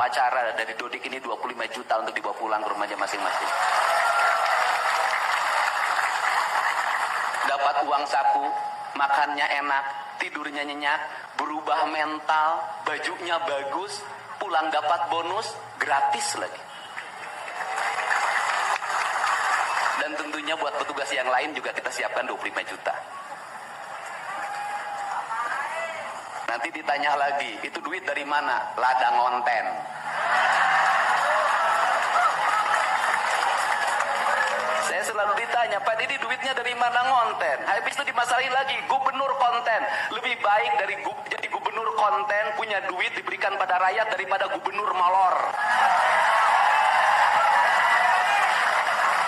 upacara dari Dodik ini 25 juta untuk dibawa pulang ke rumahnya masing-masing. Dapat uang saku, makannya enak, tidurnya nyenyak, berubah mental, bajunya bagus, pulang dapat bonus, gratis lagi. Dan tentunya buat petugas yang lain juga kita siapkan 25 juta. Nanti ditanya lagi, itu duit dari mana? Ladang konten. Saya selalu ditanya, Pak Didi duitnya dari mana konten? Habis itu dimasalahin lagi, gubernur konten. Lebih baik dari jadi gubernur konten, punya duit diberikan pada rakyat daripada gubernur molor.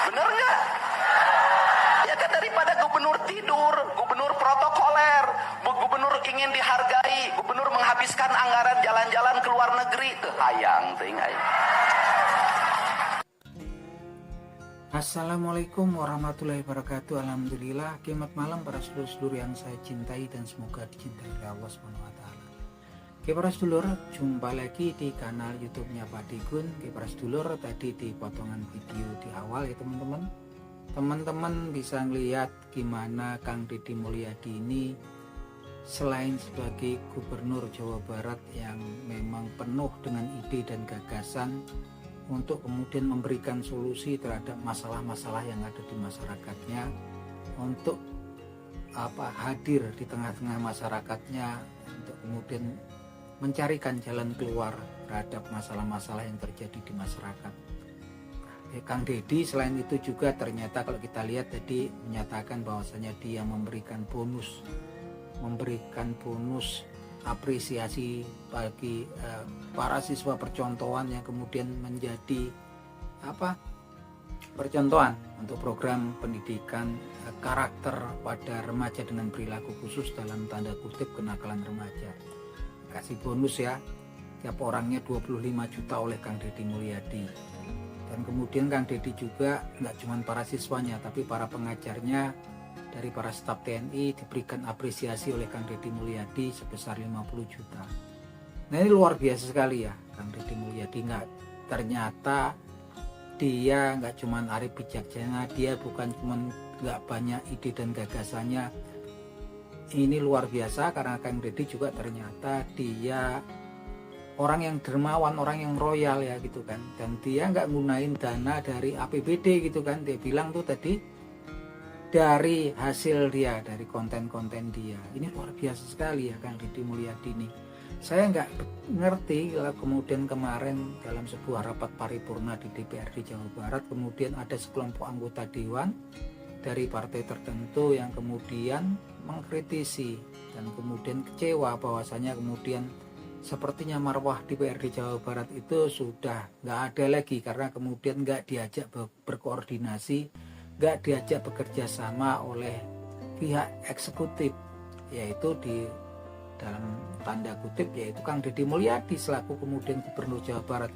Bener nggak? Ya kan, daripada gubernur tidur, gubernur protokoler, gubernur ingin dihargai, gubernur menghabiskan anggaran jalan-jalan ke luar negeri, hayang ting. Assalamualaikum warahmatullahi wabarakatuh. Alhamdulillah, kiamat malam para sedulur-sedulur yang saya cintai dan semoga dicintai oleh Allah SWT. Oke para sedulur, jumpa lagi di kanal YouTube-nya Pak Digun. Oke para sedulur, tadi di potongan video di awal ya teman-teman bisa ngelihat gimana Kang Deddy Mulyadi ini selain sebagai gubernur Jawa Barat yang memang penuh dengan ide dan gagasan untuk kemudian memberikan solusi terhadap masalah-masalah yang ada di masyarakatnya, untuk hadir di tengah-tengah masyarakatnya untuk kemudian mencarikan jalan keluar terhadap masalah-masalah yang terjadi di masyarakat. Kang Deddy selain itu juga ternyata kalau kita lihat tadi menyatakan bahwasanya dia memberikan bonus apresiasi bagi para siswa percontohan yang kemudian menjadi percontohan untuk program pendidikan karakter pada remaja dengan perilaku khusus dalam tanda kutip kenakalan remaja. Kasih bonus ya, tiap orangnya 25 juta oleh Kang Deddy Mulyadi. Dan kemudian Kang Deddy juga nggak cuma para siswanya tapi para pengajarnya dari para staf TNI diberikan apresiasi oleh Kang Deddy Mulyadi sebesar 50 juta. Nah ini luar biasa sekali ya Kang Deddy Mulyadi. Ternyata dia nggak cuma arif bijaksana, dia bukan cuma nggak banyak ide dan gagasannya. Ini luar biasa karena Kang Deddy juga ternyata dia orang yang dermawan, orang yang royal ya gitu kan. Dan dia nggak gunain dana dari APBD gitu kan. Dia bilang tuh tadi dari hasil dia, dari konten-konten dia. Ini luar biasa sekali ya Kang Deddy Mulyadi ini. Saya nggak ngerti kalau kemudian kemarin dalam sebuah rapat paripurna di DPRD Jawa Barat kemudian ada sekelompok anggota dewan dari partai tertentu yang kemudian mengkritisi dan kemudian kecewa bahwasanya kemudian sepertinya marwah DPRD Jawa Barat itu sudah nggak ada lagi karena kemudian nggak diajak berkoordinasi, nggak diajak bekerja sama oleh pihak eksekutif, yaitu di dalam tanda kutip yaitu Kang Deddy Mulyadi selaku kemudian gubernur Jawa Barat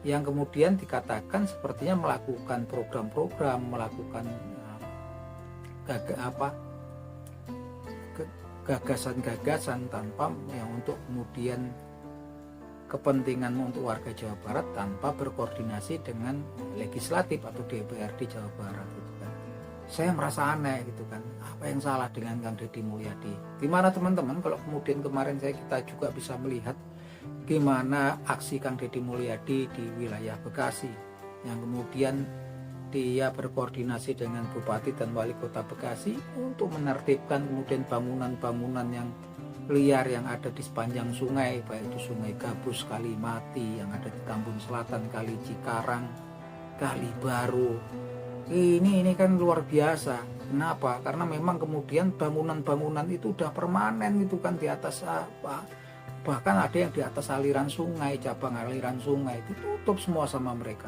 yang kemudian dikatakan sepertinya melakukan program-program, melakukan gagasan-gagasan tanpa yang untuk kemudian kepentingan untuk warga Jawa Barat tanpa berkoordinasi dengan legislatif atau DPRD Jawa Barat gitu kan. Saya merasa aneh gitu kan, apa yang salah dengan Kang Deddy Mulyadi? Gimana teman-teman kalau kemudian kemarin kita juga bisa melihat gimana aksi Kang Deddy Mulyadi di wilayah Bekasi yang kemudian dia berkoordinasi dengan Bupati dan Wali Kota Bekasi untuk menertibkan kemudian bangunan-bangunan yang liar yang ada di sepanjang sungai, baik itu Sungai Gabus, Kali Mati yang ada di Tambun Selatan, Kali Cikarang, Kali Baru. Ini kan luar biasa. Kenapa? Karena memang kemudian bangunan-bangunan itu udah permanen itu kan di atas bahkan ada yang di atas aliran sungai, cabang aliran sungai itu tutup semua sama mereka.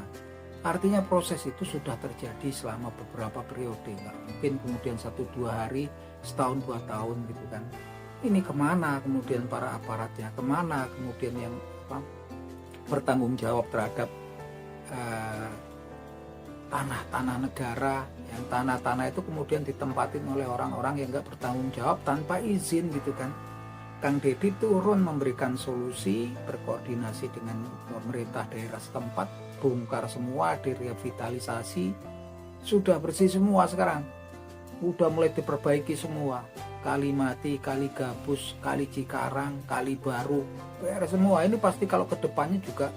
Artinya proses itu sudah terjadi selama beberapa periode, nggak mungkin kemudian 1-2 hari, setahun 2 tahun gitu kan. Ini kemana kemudian para aparatnya, kemana kemudian yang bertanggung jawab terhadap tanah-tanah negara, yang tanah-tanah itu kemudian ditempatin oleh orang-orang yang nggak bertanggung jawab tanpa izin gitu kan. Kang Deddy turun memberikan solusi, berkoordinasi dengan pemerintah daerah setempat, bongkar semua, direvitalisasi, sudah bersih semua sekarang. Udah mulai diperbaiki semua. Kali Mati, Kali Gabus, Kali Cikarang, Kali Baru, beres semua. Ini pasti kalau kedepannya juga,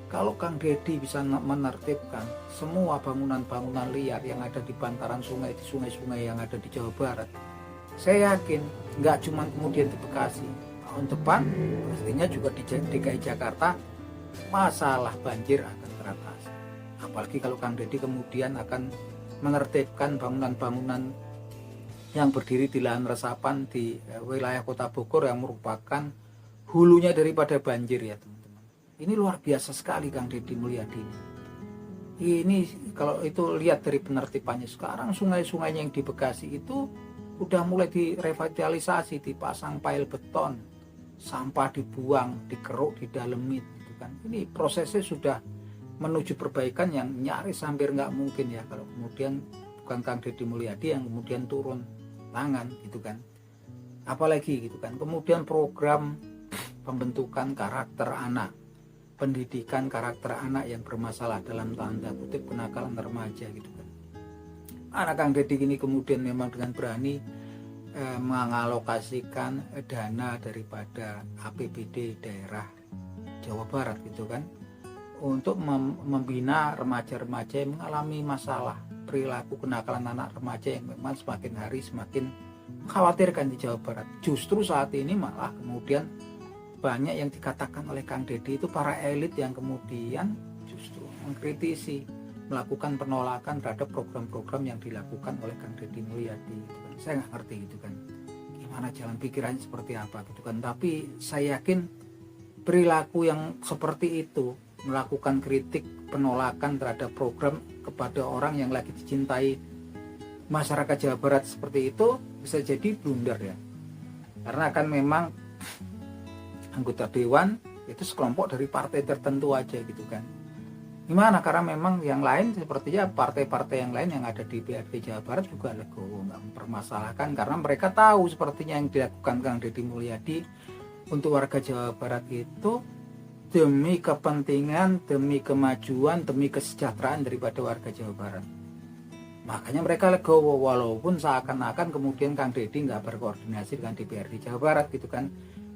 kalau Kang Deddy bisa menertibkan semua bangunan-bangunan liar yang ada di bantaran sungai, di sungai-sungai yang ada di Jawa Barat, saya yakin nggak cuma kemudian di Bekasi, tahun depan pastinya juga di DKI Jakarta masalah banjir akan teratasi. Apalagi kalau Kang Deddy kemudian akan menertibkan bangunan-bangunan yang berdiri di lahan resapan di wilayah Kota Bogor yang merupakan hulunya daripada banjir ya teman-teman. Ini luar biasa sekali Kang Deddy Mulyadi ini kalau itu lihat dari penertibannya. Sekarang sungai-sungainya yang di Bekasi itu udah mulai direvitalisasi, dipasang pail beton, sampah dibuang, dikeruk, didalemin gitu kan. Ini prosesnya sudah menuju perbaikan yang nyaris hampir nggak mungkin ya kalau kemudian bukan Kang Deddy Mulyadi yang kemudian turun tangan gitu kan. Apalagi gitu kan. Kemudian program pembentukan karakter anak, pendidikan karakter anak yang bermasalah dalam tanda kutip kenakalan remaja gitu kan. Anak Kang Deddy ini kemudian memang dengan berani mengalokasikan dana daripada APBD daerah Jawa Barat gitu kan, untuk membina remaja-remaja yang mengalami masalah perilaku kenakalan anak remaja yang memang semakin hari semakin mengkhawatirkan di Jawa Barat. Justru saat ini malah kemudian banyak yang dikatakan oleh Kang Deddy itu para elit yang kemudian justru mengkritisi, melakukan penolakan terhadap program-program yang dilakukan oleh Kang Deddy Mulyadi gitu kan. Saya nggak ngerti gitu kan gimana jalan pikirannya seperti apa gitu kan, tapi saya yakin perilaku yang seperti itu, melakukan kritik penolakan terhadap program kepada orang yang lagi dicintai masyarakat Jawa Barat seperti itu bisa jadi blunder ya, karena kan memang anggota dewan itu sekelompok dari partai tertentu aja gitu kan. Gimana? Karena memang yang lain sepertinya partai-partai yang lain yang ada di DPRD Jawa Barat juga legowo, nggak mempermasalahkan karena mereka tahu sepertinya yang dilakukan Kang Deddy Mulyadi untuk warga Jawa Barat itu demi kepentingan, demi kemajuan, demi kesejahteraan daripada warga Jawa Barat. Makanya mereka legowo walaupun seakan-akan kemudian Kang Deddy nggak berkoordinasi dengan DPRD Jawa Barat gitu kan.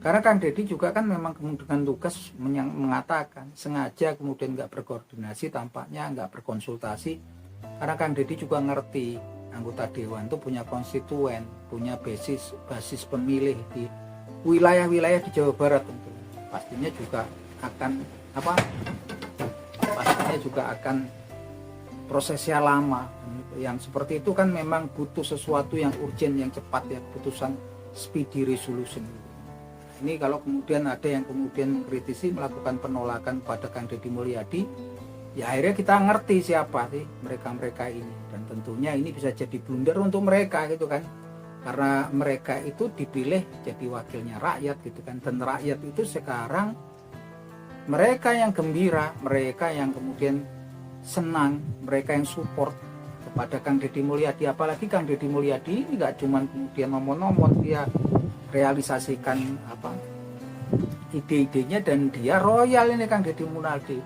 Karena Kang Deddy juga kan memang dengan tugas mengatakan sengaja kemudian nggak berkoordinasi, tampaknya nggak berkonsultasi, karena Kang Deddy juga ngerti anggota dewan itu punya konstituen, punya basis pemilih di wilayah-wilayah di Jawa Barat tentu. Pastinya juga akan prosesnya lama. Yang seperti itu kan memang butuh sesuatu yang urgent, yang cepat ya, keputusan speedy resolution. Ini kalau kemudian ada yang kemudian mengkritisi, melakukan penolakan pada Kang Deddy Mulyadi, ya akhirnya kita ngerti siapa sih mereka-mereka ini, dan tentunya ini bisa jadi blunder untuk mereka gitu kan, karena mereka itu dipilih jadi wakilnya rakyat gitu kan, dan rakyat itu sekarang mereka yang gembira, mereka yang kemudian senang, mereka yang support kepada Kang Deddy Mulyadi. Apalagi Kang Deddy Mulyadi ini nggak cuma kemudian momon-momon, dia realisasikan ide-idenya, dan dia royal ini Kang Deddy Mulyadi,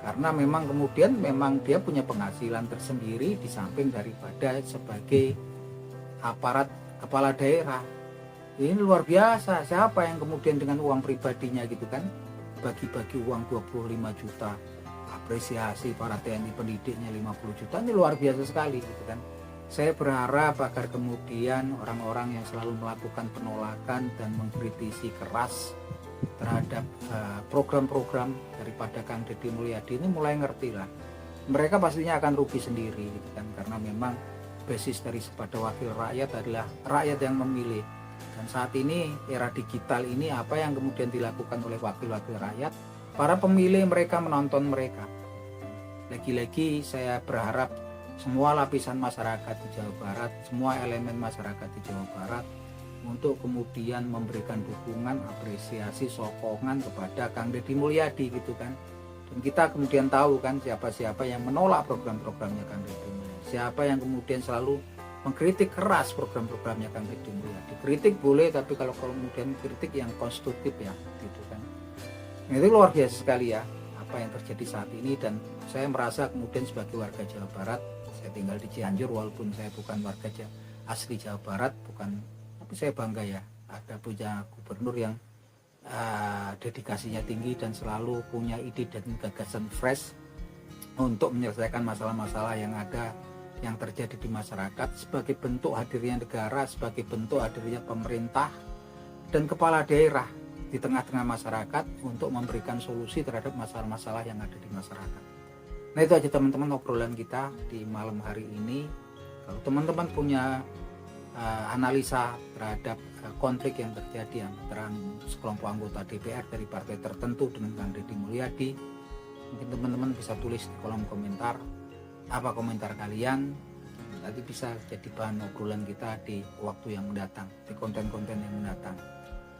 karena memang kemudian dia punya penghasilan tersendiri di samping daripada sebagai aparat kepala daerah. Ini luar biasa. Siapa yang kemudian dengan uang pribadinya gitu kan bagi-bagi uang 25 juta, apresiasi para TNI pendidiknya 50 juta, ini luar biasa sekali gitu kan. Saya berharap agar kemudian orang-orang yang selalu melakukan penolakan dan mengkritisi keras terhadap program-program daripada Kang Deddy Mulyadi ini mulai ngerti lah. Mereka pastinya akan rugi sendiri gitu kan, karena memang basis dari sepada wakil rakyat adalah rakyat yang memilih. Dan saat ini era digital ini, apa yang kemudian dilakukan oleh wakil-wakil rakyat, para pemilih mereka menonton mereka. Lagi-lagi saya berharap semua lapisan masyarakat di Jawa Barat, semua elemen masyarakat di Jawa Barat untuk kemudian memberikan dukungan, apresiasi, sokongan kepada Kang Deddy Mulyadi gitu kan. Dan kita kemudian tahu kan siapa-siapa yang menolak program-programnya Kang Deddy Mulyadi, siapa yang kemudian selalu mengkritik keras program-programnya Kang Deddy Mulyadi. Kritik boleh, tapi kalau kemudian kritik yang konstruktif ya, gitu kan. Itu luar biasa sekali ya apa yang terjadi saat ini, dan saya merasa kemudian sebagai warga Jawa Barat, saya tinggal di Cianjur walaupun saya bukan warga asli Jawa Barat, tapi saya bangga ya ada punya gubernur yang dedikasinya tinggi dan selalu punya ide dan gagasan fresh untuk menyelesaikan masalah-masalah yang ada yang terjadi di masyarakat, sebagai bentuk hadirnya negara, sebagai bentuk hadirnya pemerintah dan kepala daerah di tengah-tengah masyarakat untuk memberikan solusi terhadap masalah-masalah yang ada di masyarakat. Nah, itu aja teman-teman obrolan kita di malam hari ini. Kalau teman-teman punya analisa terhadap konflik yang terjadi antara sekelompok anggota DPR dari partai tertentu dengan Kang Deddy Mulyadi, mungkin teman-teman bisa tulis di kolom komentar apa komentar kalian. Nanti bisa jadi bahan obrolan kita di waktu yang mendatang, di konten-konten yang mendatang.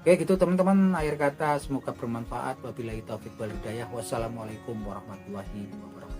Oke gitu teman-teman, akhir kata semoga bermanfaat. Wabillahi taufiq wal hidayah. Wassalamualaikum warahmatullahi wabarakatuh.